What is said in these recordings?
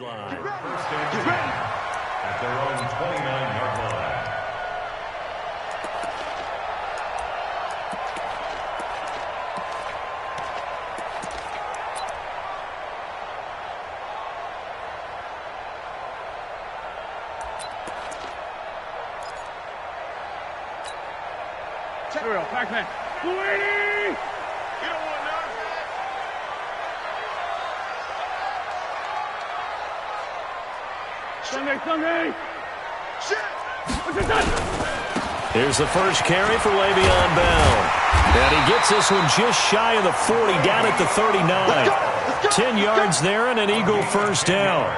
Line. First and 10 at their own 29-yard line. Check it out, Pac-Man. Luigi! You don't want none. Sunday! Here's the first carry for Le'Veon Bell. And he gets this one just shy of the 40, down at the 39. 10 yards there and an Eagle first down.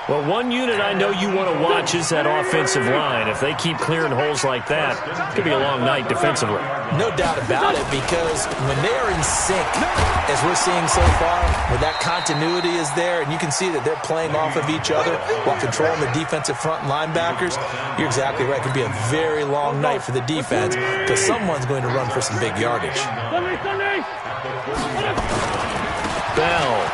Well, one unit I know you want to watch is that offensive line. If they keep clearing holes like that, it could be a long night defensively. No doubt about it, because when they are in sync, as we're seeing so far, where that continuity is there, and you can see that they're playing off of each other while controlling the defensive front linebackers, you're exactly right. It could be a very long night for the defense, because someone's going to run for some big yardage. Bell.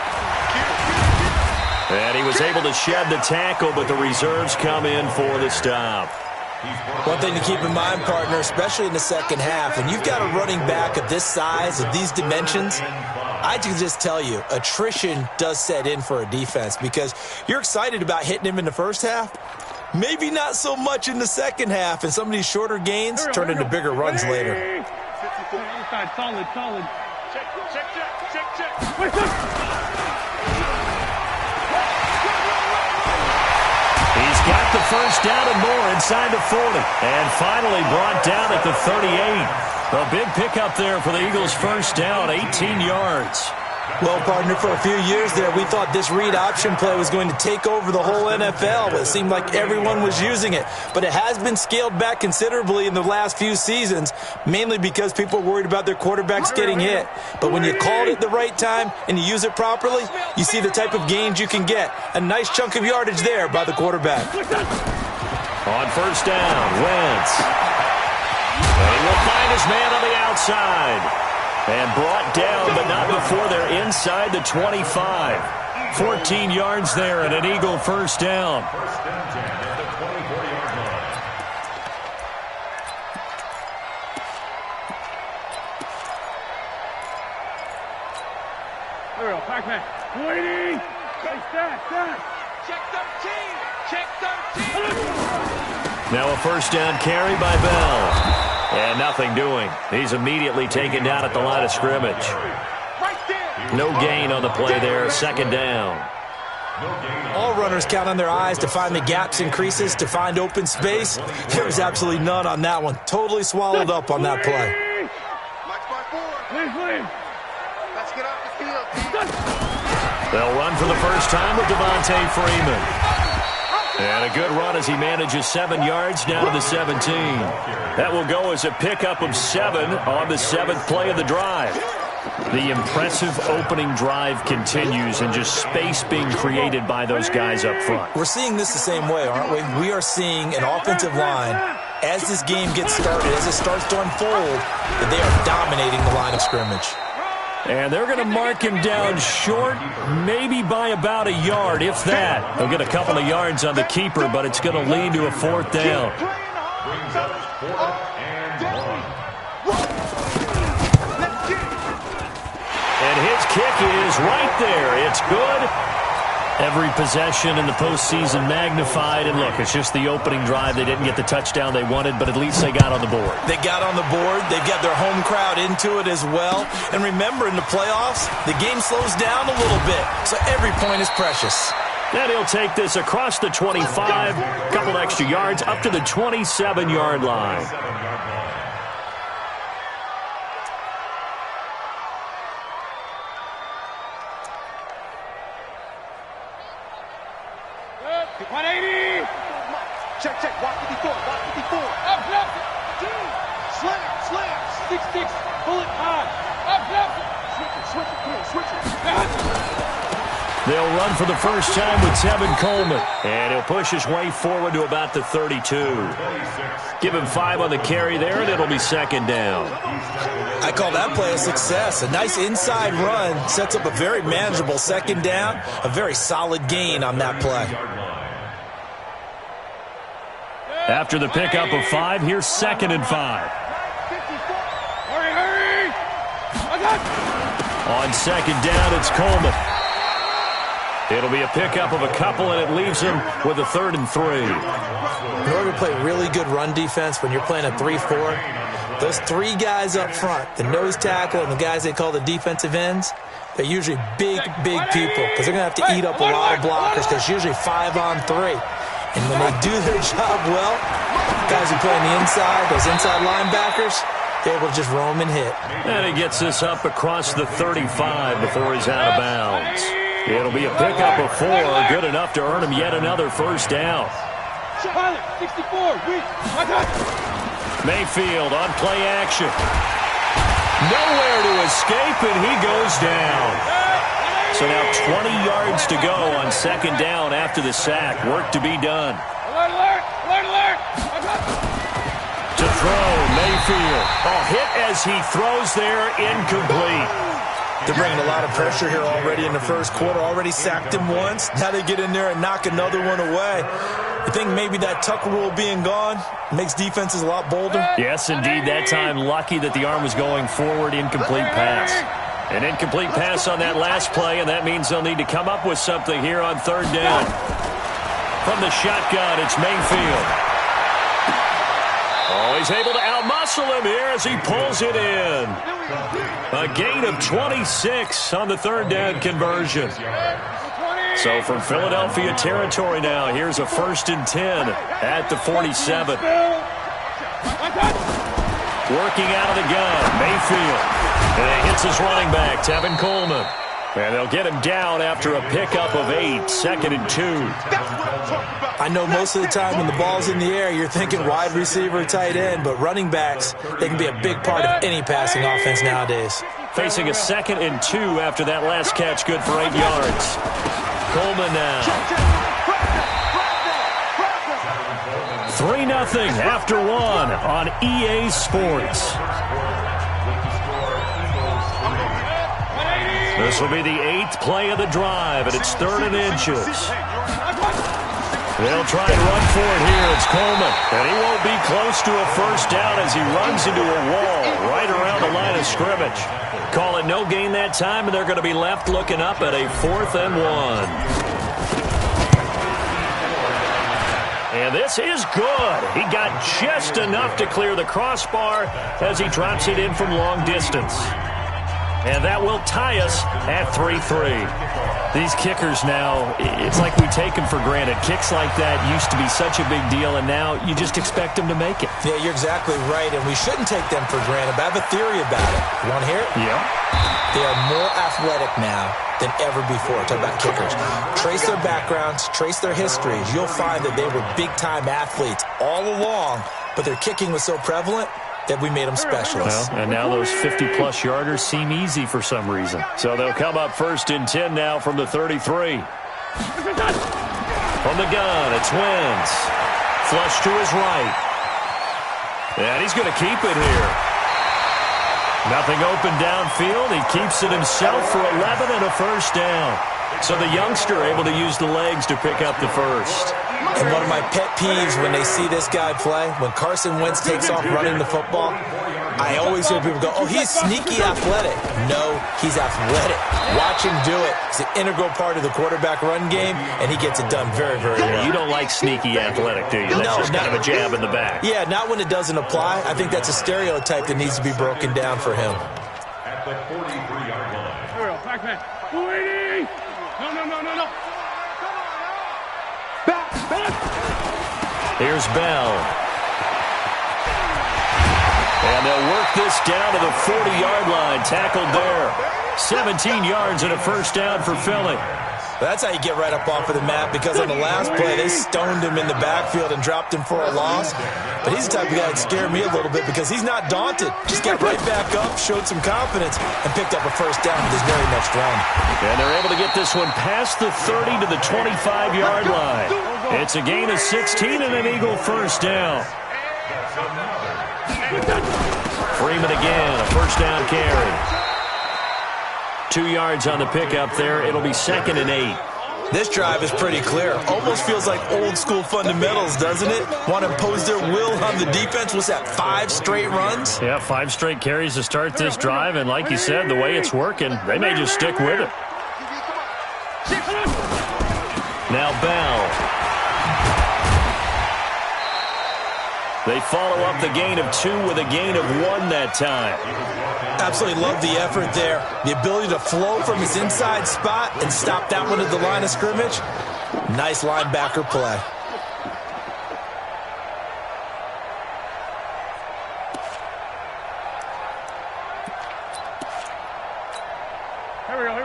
And he was able to shed the tackle, but the reserves come in for the stop. One thing to keep in mind, partner, especially in the second half, when you've got a running back of this size, of these dimensions, I can just tell you, attrition does set in for a defense, because you're excited about hitting him in the first half. Maybe not so much in the second half, and some of these shorter gains turn into bigger runs later. Solid. Check. He's got the first down and more inside the 40. And finally brought down at the 38. A big pickup there for the Eagles' first down, 18 yards. Well, partner, for a few years there, we thought this read option play was going to take over the whole NFL. It seemed like everyone was using it. But it has been scaled back considerably in the last few seasons, mainly because people are worried about their quarterbacks getting hit. But when you call it at the right time and you use it properly, you see the type of gains you can get. A nice chunk of yardage there by the quarterback. On first down, Wentz. And he will find his man on the outside. And brought down, but not before they're inside the 25. 14 yards there and an Eagle first down. First down 10 at the 24-yard line. There we go, Pac-Man. Waiting. Stack. Check 13. Now a first down carry by Bell. And nothing doing. He's immediately taken down at the line of scrimmage. No gain on the play there. Second down. All runners count on their eyes to find the gaps and creases, to find open space. There was absolutely none on that one. Totally swallowed up on that play. Let's get off the field. They'll run for the first time with Devontae Freeman. And a good run as he manages 7 yards down to the 17. That will go as a pickup of 7 on the 7th play of the drive. The impressive opening drive continues, and just space being created by those guys up front. We're seeing this the same way, aren't we? We are seeing an offensive line, as this game gets started, as it starts to unfold, that they are dominating the line of scrimmage. And they're going to mark him down short, maybe by about a yard, if that. They'll get a couple of yards on the keeper, but it's going to lead to a fourth down. And his kick is right there. It's good. Every possession in the postseason magnified. And look, it's just the opening drive. They didn't get the touchdown they wanted, but at least they got on the board. They got on the board. They've got their home crowd into it as well. And remember, in the playoffs, the game slows down a little bit, so every point is precious. And he'll take this across the 25, a couple extra yards, up to the 27-yard line. Check. Walk 54. Up. Slam. 6. Bullet on. Up. Switch it. They'll run for the first time with Tevin Coleman. And he'll push his way forward to about the 32. Give him 5 on the carry there, and it'll be second down. I call that play a success. A nice inside run sets up a very manageable second down. A very solid gain on that play. After the pickup of 5, here's 2nd and 5. Hurry! On second down, it's Coleman. It'll be a pickup of a couple, and it leaves him with a 3rd and 3. In order to play really good run defense when you're playing a 3-4, those 3 guys up front, the nose tackle and the guys they call the defensive ends, they're usually big people because they're going to have to eat up a lot of blockers because it's usually 5 on 3. And when they do their job well, guys who play on the inside, those inside linebackers, they're able to just roam and hit. And he gets this up across the 35 before he's out of bounds. It'll be a pickup of 4, good enough to earn him yet another first down. 64, Mayfield on play action. Nowhere to escape, and he goes down. So now 20 yards to go on second down after the sack. Work to be done. Alert! To throw, Mayfield. A hit as he throws there, incomplete. They're bringing a lot of pressure here already in the first quarter. Already sacked him once. Now they get in there and knock another one away. You think maybe that Tucker rule being gone makes defenses a lot bolder? Yes, indeed. That time, lucky that the arm was going forward. Incomplete pass. An incomplete pass on that last play, and that means they'll need to come up with something here on third down. From the shotgun, it's Mayfield. Oh, he's able to outmuscle him here as he pulls it in. A gain of 26 on the third down conversion. So from Philadelphia territory now, here's a 1st and 10 at the 47. Working out of the gun, Mayfield. And he hits his running back, Tevin Coleman. And they'll get him down after a pickup of 8, 2nd and 2. I know most of the time when the ball's in the air, you're thinking wide receiver, tight end, but running backs, they can be a big part of any passing offense nowadays. Facing a 2nd and 2 after that last catch, good for 8 yards. Coleman now. 3-0 after 1 on EA Sports. This will be the 8th play of the drive, and it's 3rd and inches. They'll try and run for it here. It's Coleman, and he won't be close to a first down as he runs into a wall right around the line of scrimmage. Call it no gain that time, and they're going to be left looking up at a 4th and 1. And this is good. He got just enough to clear the crossbar as he drops it in from long distance. And that will tie us at 3-3. These kickers now, it's like we take them for granted. Kicks like that used to be such a big deal, and now you just expect them to make it. Yeah, you're exactly right, and we shouldn't take them for granted. But I have a theory about it. You want to hear it? Yeah. They are more athletic now than ever before. Talk about kickers. Trace their backgrounds, trace their histories. You'll find that they were big-time athletes all along, but their kicking was so prevalent that we made them specialists. Well, and now those 50-plus yarders seem easy for some reason. So they'll come up 1st and 10 now from the 33. From the gun, it's Wentz. Flush to his right. And he's going to keep it here. Nothing open downfield. He keeps it himself for 11 and a first down. So the youngster able to use the legs to pick up the first. And one of my pet peeves when they see this guy play, when Carson Wentz takes off running the football, I always hear people go, oh, he's sneaky athletic. No, he's athletic. Watch him do it. It's an integral part of the quarterback run game, and he gets it done very, very well. You don't like sneaky athletic, do you? That's just kind of a jab in the back. Yeah, not when it doesn't apply. I think that's a stereotype that needs to be broken down for him. At the 43-yard line. Back man. No. Here's Bell. And they'll work this down to the 40-yard line. Tackled there. 17 yards and a first down for Philly. That's how you get right up off of the mat, because on the last play, they stoned him in the backfield and dropped him for a loss. But he's the type of guy that scared me a little bit because he's not daunted. Just got right back up, showed some confidence, and picked up a first down with his very next run. And they're able to get this one past the 30 to the 25-yard line. It's a gain of 16 and an Eagle first down. Freeman again, a first down carry. 2 yards on the pickup there. It'll be 2nd and 8. This drive is pretty clear. Almost feels like old school fundamentals, doesn't it? Want to impose their will on the defense. Was that 5 straight runs? Yeah, 5 straight carries to start this drive. And like you said, the way it's working, they may just stick with it. Now Bell. They follow up the gain of 2 with a gain of 1 that time. Absolutely love the effort there. The ability to flow from his inside spot and stop that one at the line of scrimmage. Nice linebacker play.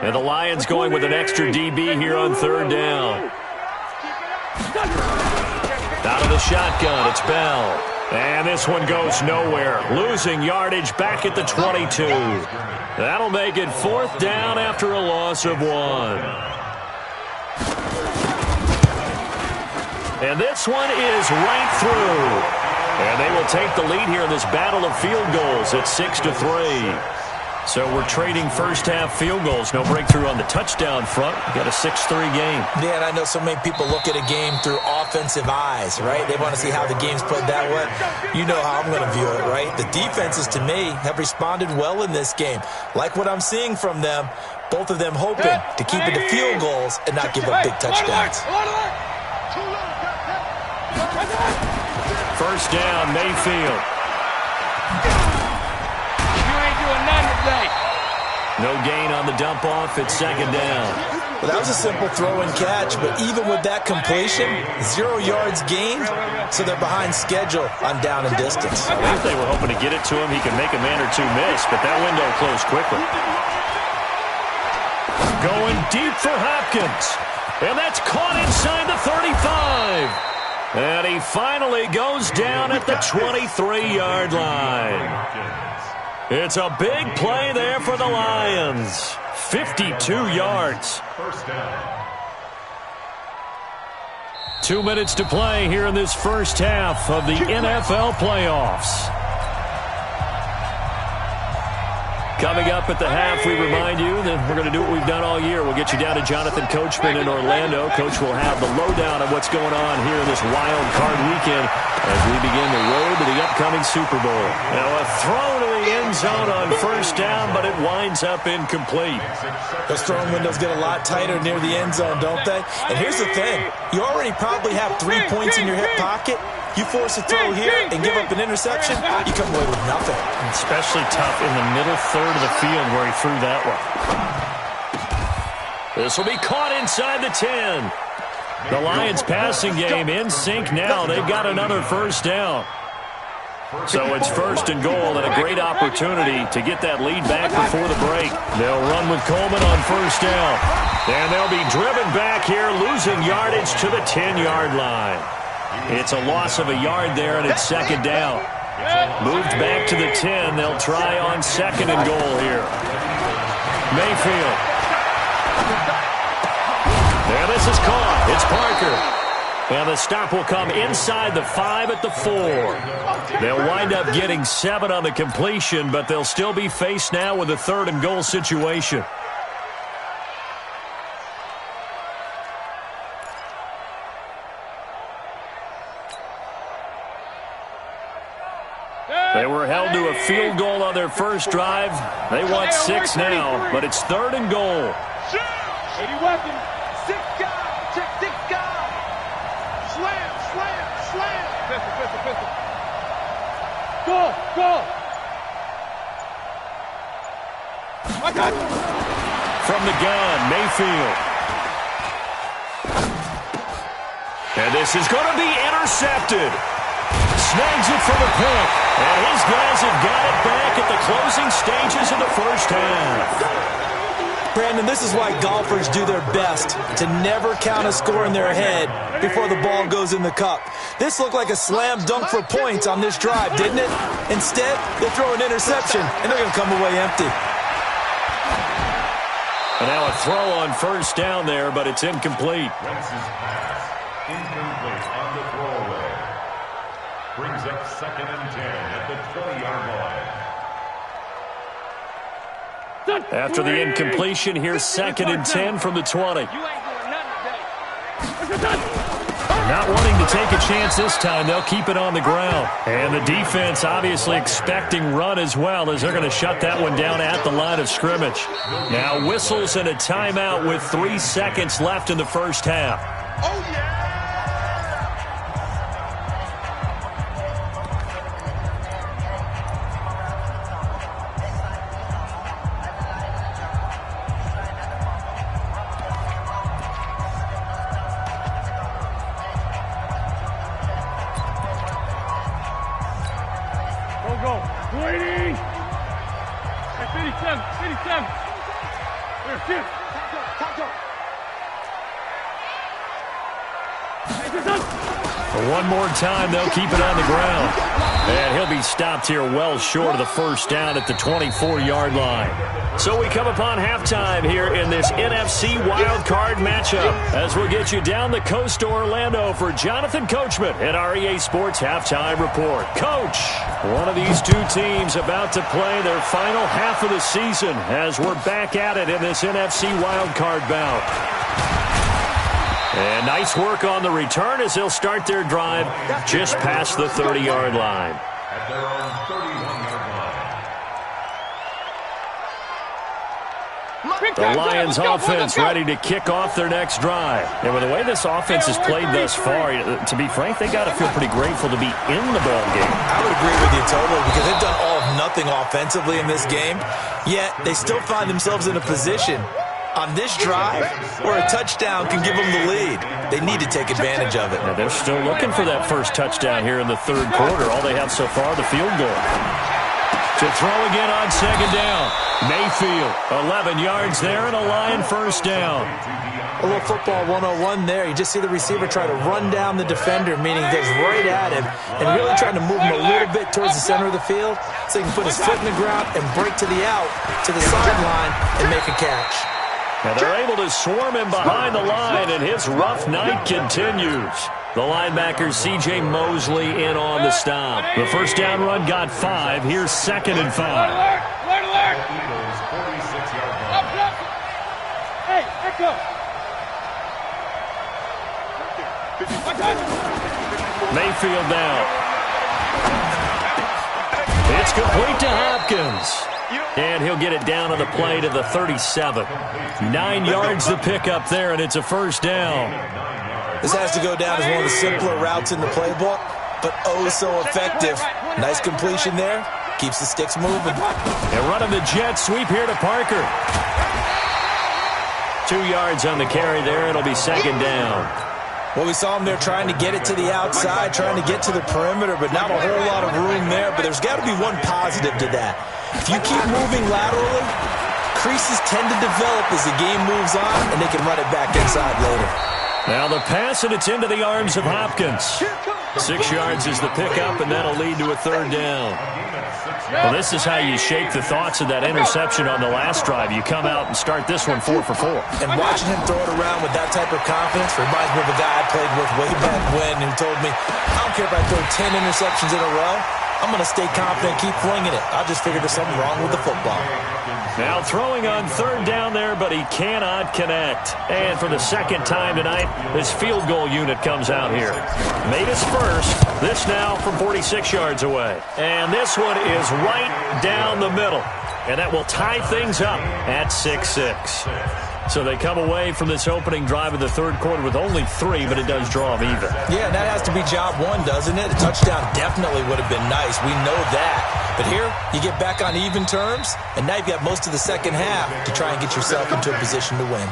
And the Lions going with an extra DB here on 3rd down. Out of the shotgun, it's Bell. And this one goes nowhere. Losing yardage back at the 22. That'll make it 4th down after a loss of 1. And this one is right through. And they will take the lead here in this battle of field goals at 6-3. So we're trading first-half field goals. No breakthrough on the touchdown front. We've got a 6-3 game. Yeah, and I know so many people look at a game through offensive eyes, right? They want to see how the game's played that way. You know how I'm going to view it, right? The defenses, to me, have responded well in this game. Like what I'm seeing from them, both of them hoping to keep it to field goals and not give up big touchdowns. First down, Mayfield. No gain on the dump-off. It's 2nd down. Well, that was a simple throw and catch, but even with that completion, 0 yards gained, so they're behind schedule on down and distance. I think they were hoping to get it to him. He could make a man or two miss, but that window closed quickly. Going deep for Hopkins. And that's caught inside the 35. And he finally goes down at the 23-yard line. It's a big play there for the Lions. 52 yards. 2 minutes to play here in this first half of the NFL playoffs. Coming up at the half, we remind you that we're going to do what we've done all year. We'll get you down to Jonathan Coachman in Orlando. Coach will have the lowdown of what's going on here in this wild card weekend as we begin the road to the upcoming Super Bowl. Now a throw to the end zone on first down, but it winds up incomplete. Those throwing windows get a lot tighter near the end zone, don't they? And here's the thing. You already probably have 3 points in your hip pocket. You force a throw here and give up an interception, you come away with nothing. Especially tough in the middle third of the field where he threw that one. This will be caught inside the 10. The Lions passing game in sync now. They've got another first down. So it's 1st and goal and a great opportunity to get that lead back before the break. They'll run with Coleman on first down. And they'll be driven back here, losing yardage to the 10-yard line. It's a loss of a yard there, and it's 2nd down. Moved back to the 10. They'll try on 2nd and goal here. Mayfield. There, this is caught. It's Parker. And the stop will come inside the 5 at the 4. They'll wind up getting 7 on the completion, but they'll still be faced now with a 3rd and goal situation. They were held to a field goal on their first drive. They want 6 now, but it's 3rd and goal. 80 weapon. 6 guys. Check 6 guys. Slam, slam, slam. Pistol. Go. I got you. From the gun, Mayfield. And this is going to be intercepted. Snags it for the pick. And his guys have got it back at the closing stages of the first half. Brandon, this is why golfers do their best to never count a score in their head before the ball goes in the cup. This looked like a slam dunk for points on this drive, didn't it? Instead, they throw an interception, and they're going to come away empty. And now a throw on first down there, but it's incomplete. Wentz's pass, incomplete on the throwaway. Brings up 2nd and 10 at the 20-yard line. After the incompletion, here's 2nd and 10 from the 20. Not wanting to take a chance this time, they'll keep it on the ground. And the defense obviously expecting run as well, as they're going to shut that one down at the line of scrimmage. Now whistles and a timeout with 3 seconds left in the first half. Oh, yeah! Go. 20. At 57. 57. There's 2. One more time, they'll keep it on the ground. And he'll be stopped here well short of the first down at the 24-yard line. So we come upon halftime here in this NFC wildcard matchup as we'll get you down the coast to Orlando for Jonathan Coachman at our EA Sports Halftime Report. Coach, one of these two teams about to play their final half of the season as we're back at it in this NFC wildcard bout. And nice work on the return as they'll start their drive just past the 30-yard line. At their own 31-yard line. The Lions offense ready to kick off their next drive. And with the way this offense has played thus far, to be frank, they got to feel pretty grateful to be in the ball game. I would agree with you totally, because they've done all of nothing offensively in this game, yet they still find themselves in a position on this drive where a touchdown can give them the lead. They need to take advantage of it. Now they're still looking for that first touchdown here in the third quarter. All they have so far, the field goal. To throw again on second down. Mayfield, 11 yards there and a Lion first down. A little football 101 there. You just see the receiver try to run down the defender, meaning he goes right at him and really trying to move him a little bit towards the center of the field so he can put his foot in the ground and break to the out, to the sideline, and make a catch. Now they're able to swarm him behind the line, and his rough night continues. The linebacker, C.J. Mosley, in on the stop. The first down run got 5. Here's 2nd and 5. Alert! Eagles 46-yard line. Up! Hey, echo! Mayfield down. It's complete to Hopkins. And he'll get it down on the play to the 37. 9 yards to pick up there, and it's a first down. This has to go down as one of the simpler routes in the playbook, but oh so effective. Nice completion there. Keeps the sticks moving. They're running the jet sweep here to Parker. 2 yards on the carry there. It'll be second down. Well, we saw him there trying to get it to the outside, trying to get to the perimeter, but not a whole lot of room there. But there's got to be one positive to that. If you keep moving laterally, creases tend to develop as the game moves on, and they can run it back inside later. Now the pass, and it's into the arms of Hopkins. 6 yards is the pickup, and that'll lead to a third down. Well, this is how you shake the thoughts of that interception on the last drive. You come out and start this one 4 for 4. And watching him throw it around with that type of confidence reminds me of a guy I played with way back when who told me, I don't care if I throw 10 interceptions in a row. I'm going to stay confident and keep flinging it. I just figured there's something wrong with the football. Now throwing on third down there, but he cannot connect. And for the second time tonight, his field goal unit comes out here. Made his first. This now from 46 yards away. And this one is right down the middle. And that will tie things up at 6-6. So they come away from this opening drive of the third quarter with only 3, but it does draw them even. Yeah, that has to be job one, doesn't it? A touchdown definitely would have been nice. We know that. But here, you get back on even terms, and now you've got most of the second half to try and get yourself into a position to win.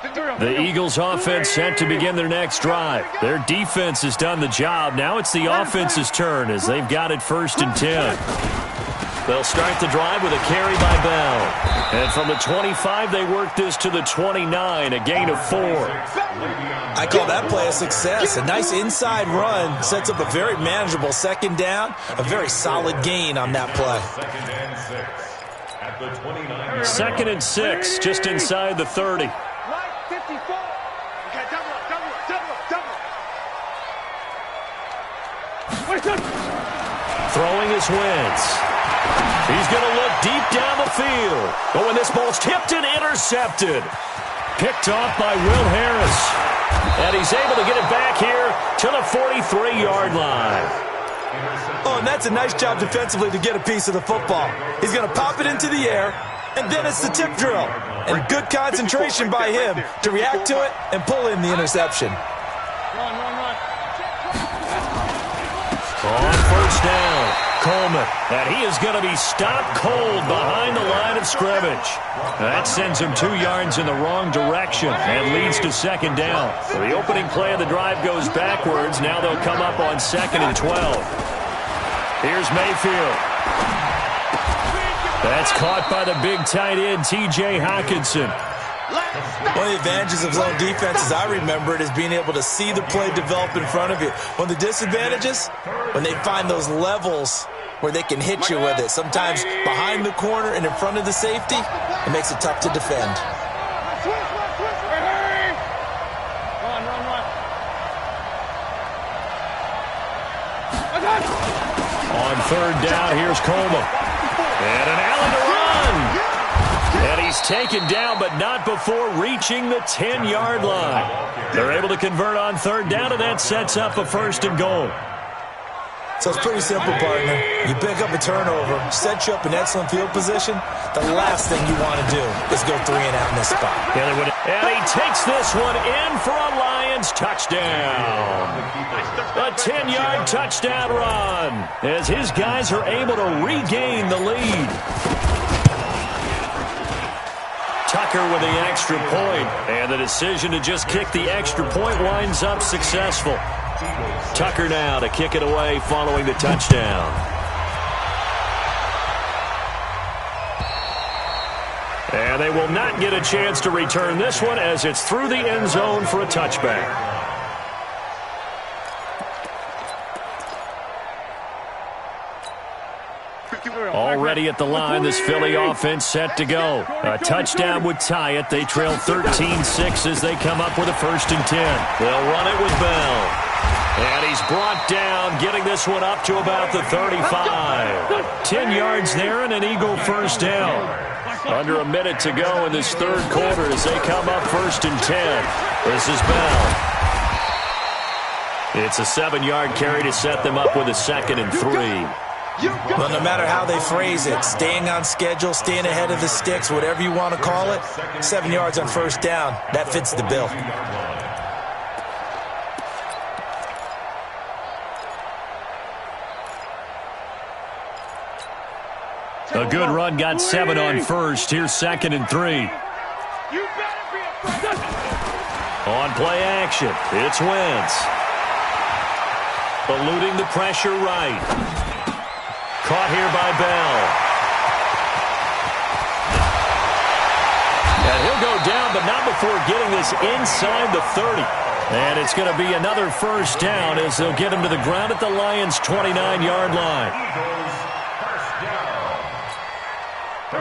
At their own 25-yard line. The Eagles offense set to begin their next drive. Their defense has done the job. Now it's the offense's turn as they've got it 1st and 10. They'll start the drive with a carry by Bell. And from the 25, they work this to the 29, a gain of 4. I call that play a success. A nice inside run sets up a very manageable 2nd down. A very solid gain on that play. 2nd and 6, just inside the 30. Right 54. Okay, double up. Throwing his Wentz. He's going to look deep down the field. Oh, and this ball's tipped and intercepted. Picked off by Will Harris. And he's able to get it back here to the 43-yard line. Oh, and that's a nice job defensively to get a piece of the football. He's going to pop it into the air, and then it's the tip drill. And good concentration by him to react to it and pull in the interception. Run. On 1st down, Coleman. And he is going to be stopped cold behind the line of scrimmage. That sends him 2 yards in the wrong direction and leads to 2nd down. The opening play of the drive goes backwards. Now they'll come up on 2nd and 12. Here's Mayfield. That's caught by the big tight end, T.J. Hockenson. One of the advantages of zone defenses, I remember it, is being able to see the play develop in front of you. One of the disadvantages, when they find those levels where they can hit you with it. Sometimes behind the corner and in front of the safety, it makes it tough to defend. On 3rd down, here's Coleman. And an Allen to run. And he's taken down, but not before reaching the 10-yard line. They're able to convert on 3rd down, and that sets up a 1st and goal. So it's pretty simple, partner. You pick up a turnover, set you up in excellent field position. The last thing you want to do is go 3 and out in this spot. And he takes this one in for a Lions touchdown. A 10-yard touchdown run as his guys are able to regain the lead. Tucker with the extra point, and the decision to just kick the extra point winds up successful. Tucker now to kick it away following the touchdown. And they will not get a chance to return this one as it's through the end zone for a touchback. Already at the line, this Philly offense set to go. A touchdown would tie it. They trail 13-6 as they come up with a 1st and 10. They'll run it with Bell. And he's brought down, getting this one up to about the 35. 10 yards there and an Eagle 1st down. Under a minute to go in this 3rd quarter as they come up 1st and 10. This is Bell. It's a 7-yard carry to set them up with a 2nd and 3. Well, no matter how they phrase it, staying on schedule, staying ahead of the sticks, whatever you want to call it, 7 yards on 1st down, that fits the bill. A good run got 7 on 1st. Here's 2nd and 3. On play action, it's Wentz. Eluding the pressure right. Caught here by Bell. And he'll go down, but not before getting this inside the 30. And it's going to be another 1st down as they'll get him to the ground at the Lions' 29-yard line.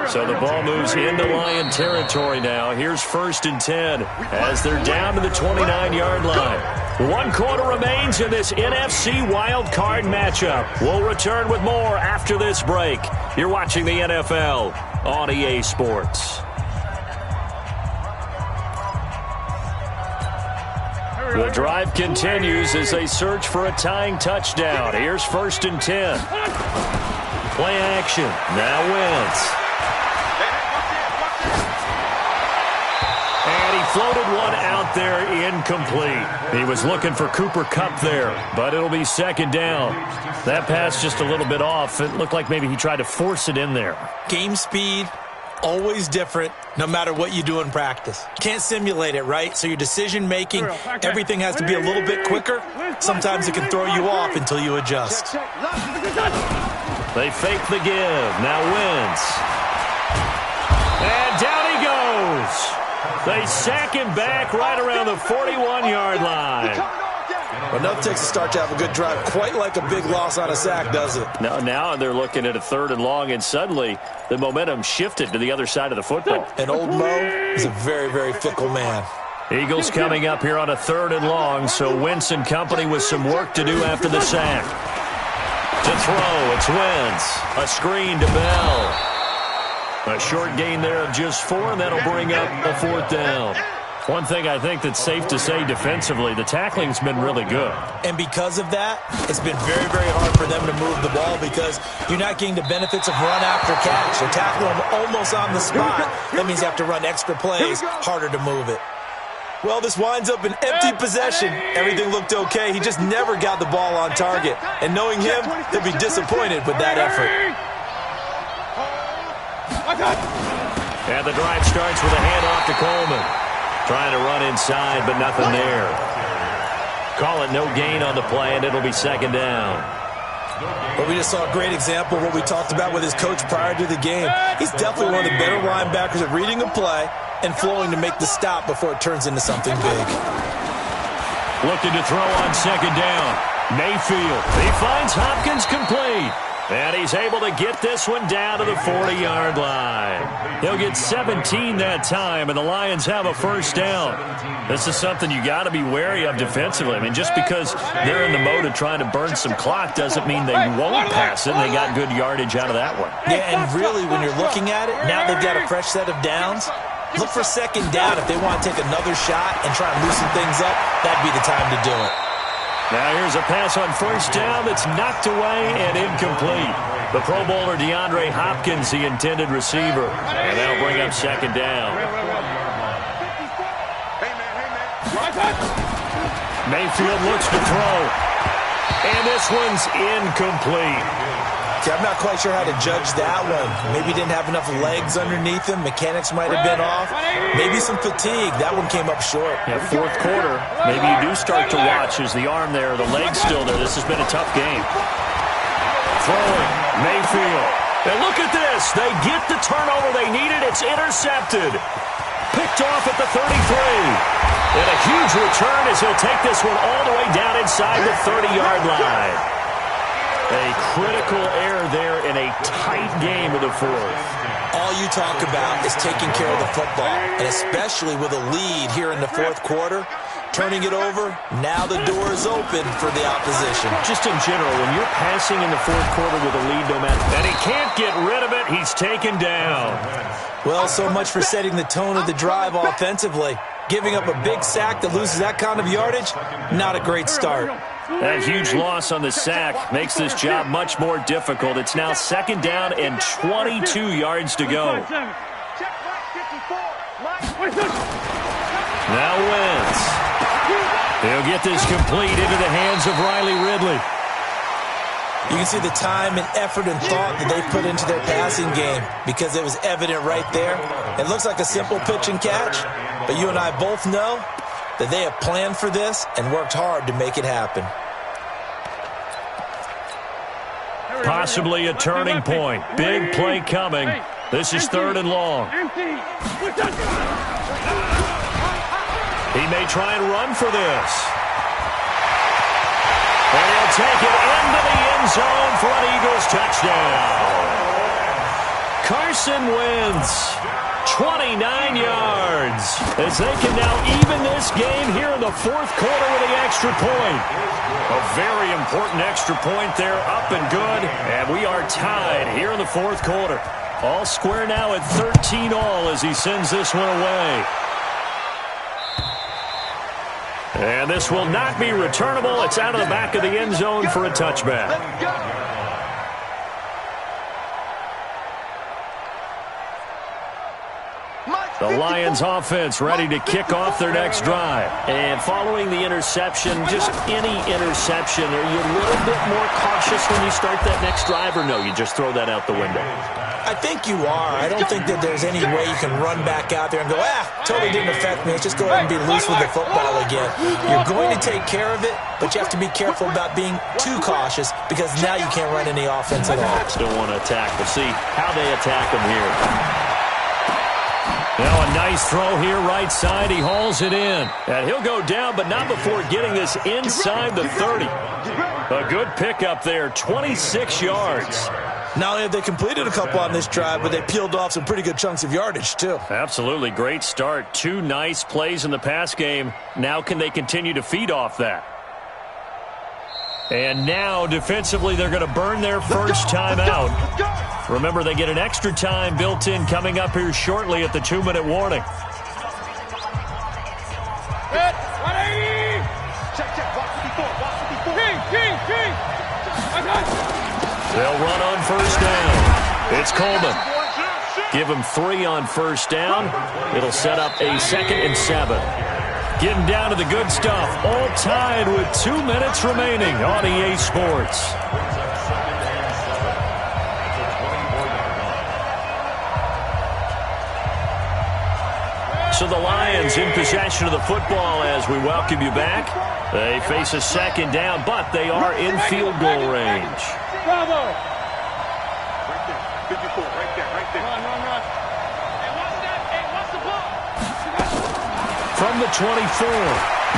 So the ball moves into Lion territory now. Here's 1st and 10 as they're down to the 29-yard line. 1 quarter remains in this NFC Wild Card matchup. We'll return with more after this break. You're watching the NFL on EA Sports. The drive continues as they search for a tying touchdown. Here's 1st and 10. Play action. Now Wentz. And he floated one out there incomplete. He was looking for Cooper Kupp there, but it'll be 2nd down. That pass just a little bit off. It looked like maybe he tried to force it in there. Game speed Always different, no matter what you do in practice. Can't simulate it, right? So your decision-making, everything has to be a little bit quicker. Sometimes it can throw you off until you adjust. They fake the give. Now Wentz. And down he goes. They sack him back right around the 41-yard line. Enough takes a start to have a good drive. Quite like a big loss on a sack, does it? Now they're looking at a 3rd and long, and suddenly the momentum shifted to the other side of the football. And old Mo is a very, very fickle man. Eagles coming up here on a 3rd and long, so Wentz and company with some work to do after the sack. To throw, it's Wentz. A screen to Bell. A short gain there of just 4, and that'll bring up a 4th down. One thing I think that's safe to say defensively, the tackling's been really good. And because of that, it's been very, very hard for them to move the ball because you're not getting the benefits of run after catch. They're tackling them almost on the spot. That means you have to run extra plays, harder to move it. Well, this winds up an empty possession. Everything looked okay. He just never got the ball on target. And knowing him, he'll be disappointed with that effort. And the drive starts with a handoff to Coleman. Trying to run inside, but nothing there. Call it no gain on the play, and it'll be 2nd down. But we just saw a great example of what we talked about with his coach prior to the game. He's definitely one of the better linebackers at reading a play and flowing to make the stop before it turns into something big. Looking to throw on 2nd down. Mayfield. He finds Hopkins complete. And he's able to get this one down to the 40-yard line. He'll get 17 that time, and the Lions have a 1st down. This is something you got to be wary of defensively. I mean, just because they're in the mode of trying to burn some clock doesn't mean they won't pass it. They got good yardage out of that one. Yeah, and really, when you're looking at it, now they've got a fresh set of downs. Look for 2nd down. If they want to take another shot and try and loosen things up, that'd be the time to do it. Now here's a pass on 1st down that's knocked away and incomplete. The Pro Bowler DeAndre Hopkins, the intended receiver. And that'll bring up 2nd down. Mayfield looks to throw. And this one's incomplete. See, I'm not quite sure how to judge that one. Maybe he didn't have enough legs underneath him. Mechanics might have been off. Maybe some fatigue. That one came up short. Yeah, 4th quarter. Maybe you do start to watch as the arm there, the leg's still there. This has been a tough game. Throwing. Mayfield. And look at this. They get the turnover they needed. It's intercepted. Picked off at the 33. And a huge return as he'll take this one all the way down inside the 30-yard line. A critical error there in a tight game of the 4th. All you talk about is taking care of the football, and especially with a lead here in the 4th quarter, turning it over, now the door is open for the opposition. Just in general, when you're passing in the 4th quarter with a lead, no matter, and he can't get rid of it, he's taken down. Well, so much for setting the tone of the drive offensively. Giving up a big sack that loses that kind of yardage, not a great start. That huge loss on the sack makes this job much more difficult. It's now 2nd down and 22 yards to go. Now Wentz. He'll get this complete into the hands of Riley Ridley. You can see the time and effort and thought that they put into their passing game because it was evident right there. It looks like a simple pitch and catch, but you and I both know that they have planned for this and worked hard to make it happen. Possibly a turning point. Big play coming. This is 3rd and long. He may try and run for this. And he'll take it into the end zone for an Eagles touchdown. Carson Wentz, 29 yards, as they can now even this game here in the 4th quarter with the extra point. A very important extra point there, up and good, and we are tied here in the 4th quarter. All square now at 13 all as he sends this one away. And this will not be returnable. It's out of the back of the end zone for a touchback. Mike The Lions offense ready to kick off their next drive. And following the interception, just any interception, are you a little bit more cautious when you start that next drive, or no, you just throw that out the window? I think you are. I don't think that there's any way you can run back out there and go, totally didn't affect me. Let's just go ahead and be loose with the football again. You're going to take care of it, but you have to be careful about being too cautious because now you can't run any offense at all. Still want to attack. We'll see how they attack them here. Now a nice throw here right side. He hauls it in. And he'll go down, but not before getting this inside the 30. A good pickup there, 26 yards. Not only have they completed a couple on this drive, but they peeled off some pretty good chunks of yardage, too. Absolutely. Great start. 2 nice plays in the pass game. Now can they continue to feed off that? And now, defensively, they're going to burn their first time out. Remember, they get an extra time built in coming up here shortly at the 2-minute warning. They'll run on first down. It's Coleman. Give him 3 on first down. It'll set up a 2nd and 7. Getting down to the good stuff. All tied with 2 minutes remaining on EA Sports. So the Lions in possession of the football as we welcome you back. They face a 2nd down, but they are in field goal range. Bravo! Right there. 54, right there, right there. Run. Hey, watch that. Hey, watch the ball. From the 24,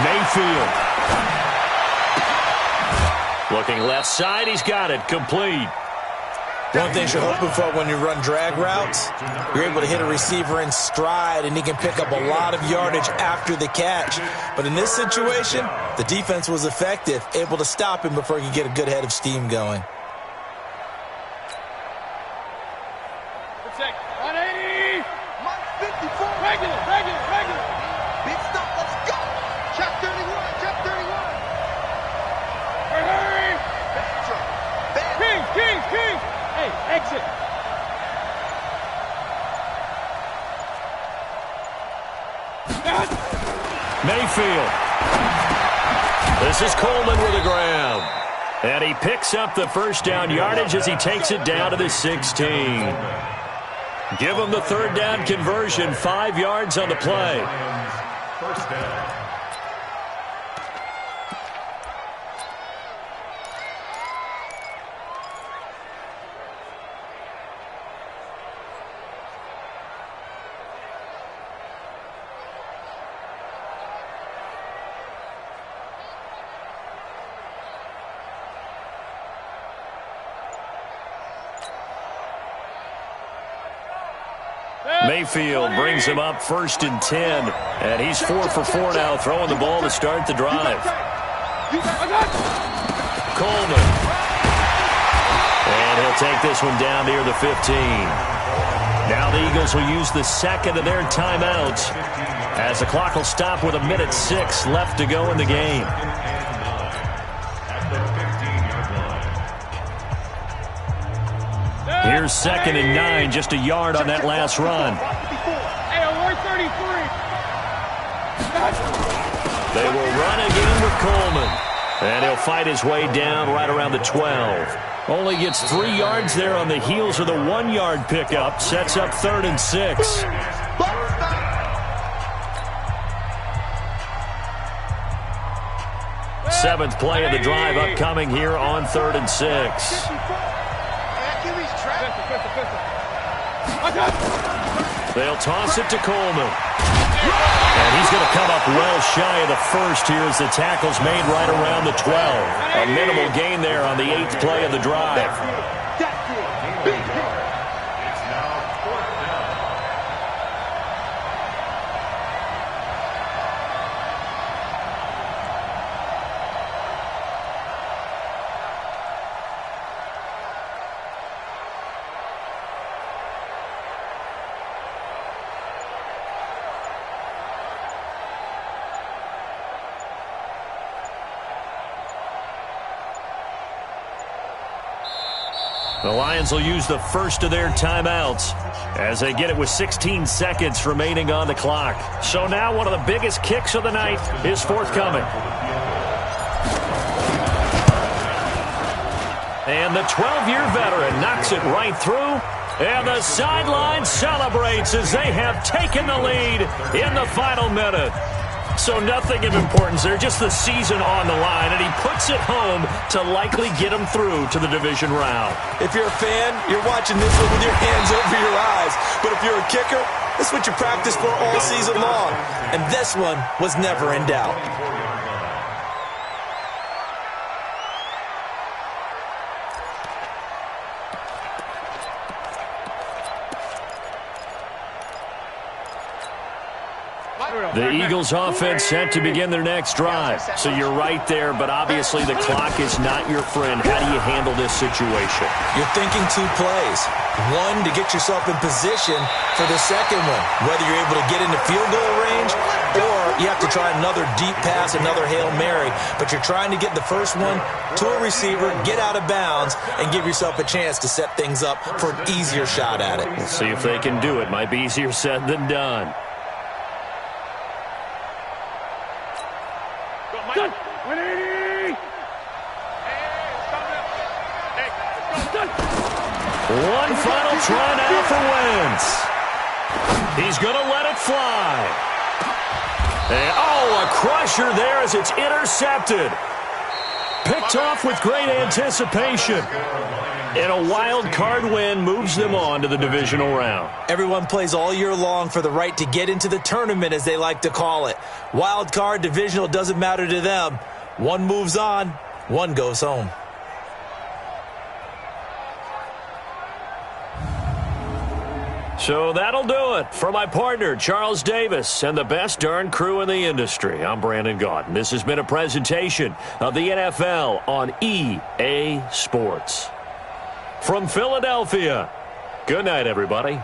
Mayfield. Looking left side, he's got it. Complete. One thing you're hoping for when you run drag routes, you're able to hit a receiver in stride, and he can pick up a lot of yardage after the catch. But in this situation, the defense was effective, able to stop him before he could get a good head of steam going. 180! 54! Regular! Big stop, let's go! Chap 31! Hurry! King! Hey, exit! Mayfield. This is Coleman with a grab. And he picks up the first down yardage as he takes it down to the 16. Give him the 3rd down conversion, 5 yards on the play. First down. Mayfield brings him up 1st and 10. And he's 4 for 4 now, throwing the ball to start the drive. Coleman. And he'll take this one down near the 15. Now the Eagles will use the 2nd of their timeouts as the clock will stop with 1:06 left to go in the game. Here's 2nd and 9, just a yard on that last run. Hey, alert 33. They will run again with Coleman. And he'll fight his way down right around the 12. Only gets 3 yards there on the heels of the 1-yard pickup. Sets up 3rd and 6. Seventh play of the drive upcoming here on 3rd and 6. They'll toss it to Coleman. And he's going to come up well shy of the first here as the tackle's made right around the 12. A minimal gain there on the 8th play of the drive. It's now 4th down. The Lions will use the first of their timeouts as they get it with 16 seconds remaining on the clock. So now one of the biggest kicks of the night is forthcoming. And the 12-year veteran knocks it right through. And the sideline celebrates as they have taken the lead in the final minute. So nothing of importance there, just the season on the line, and he puts it home to likely get him through to the division round. If you're a fan, you're watching this one with your hands over your eyes. But if you're a kicker, this is what you practice for all season long. And this one was never in doubt. The Eagles offense set to begin their next drive. So you're right there, but obviously the clock is not your friend. How do you handle this situation? You're thinking two plays. One, to get yourself in position for the second one, whether you're able to get into field goal range or you have to try another deep pass, another Hail Mary. But you're trying to get the first one to a receiver, get out of bounds, and give yourself a chance to set things up for an easier shot at it. Let's see if they can do it. Might be easier said than done. One final try now for Wentz. He's going to let it fly. And, a crusher there as it's intercepted. Picked off with great anticipation. And a wild card win moves them on to the divisional round. Everyone plays all year long for the right to get into the tournament, as they like to call it. Wild card, divisional, doesn't matter to them. One moves on, one goes home. So that'll do it for my partner, Charles Davis, and the best darn crew in the industry. I'm Brandon Gaudin. This has been a presentation of the NFL on EA Sports. From Philadelphia, good night, everybody.